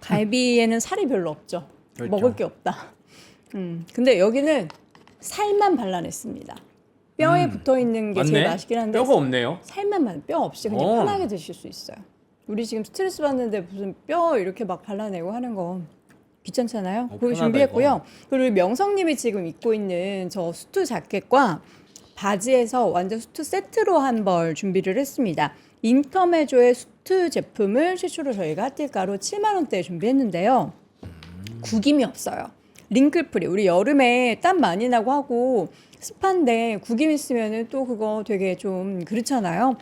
갈비에는 살이 별로 없죠. 그렇죠. 먹을 게 없다. 근데 여기는 살만 발라냈습니다. 뼈에 붙어 있는 게 제일 맛있긴 한데 뼈가 없네요. 살만 뼈 없이 그냥 편하게 드실 수 있어요. 우리 지금 스트레스 받는데 무슨 뼈 이렇게 막 발라내고 하는 거 귀찮잖아요. 그거 편하다, 준비했고요. 그리고 명성님이 지금 입고 있는 저 수트 자켓과 바지에서 완전 수트 세트로 한 벌 준비를 했습니다. 인터메조의 수트 제품을 최초로 저희가 핫딜가로 7만 원대에 준비했는데요. 구김이 없어요. 링클프리. 우리 여름에 땀 많이 나고 하고 습한데 구김 있으면은 또 그거 되게 좀 그렇잖아요.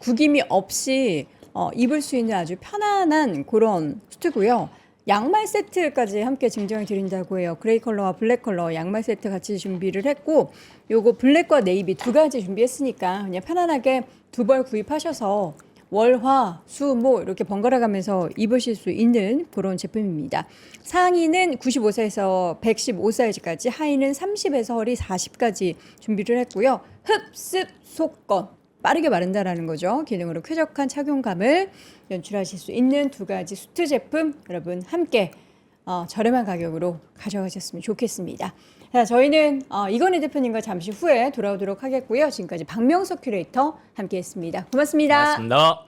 구김이 없이 입을 수 있는 아주 편안한 그런 수트고요. 양말 세트까지 함께 증정해 드린다고 해요. 그레이 컬러와 블랙 컬러 양말 세트 같이 준비를 했고, 요거 블랙과 네이비 두 가지 준비했으니까 그냥 편안하게 두 벌 구입하셔서 월, 화, 수, 목 이렇게 번갈아 가면서 입으실 수 있는 그런 제품입니다. 상의는 95세에서 115 사이즈까지, 하의는 30에서 허리 40까지 준비를 했고요. 흡습, 속건 빠르게 마른다라는 거죠. 기능으로 쾌적한 착용감을 연출하실 수 있는 두 가지 수트 제품 여러분 함께 저렴한 가격으로 가져가셨으면 좋겠습니다. 자, 저희는 이건희 대표님과 잠시 후에 돌아오도록 하겠고요. 지금까지 박명석 큐레이터 함께했습니다. 고맙습니다. 고맙습니다.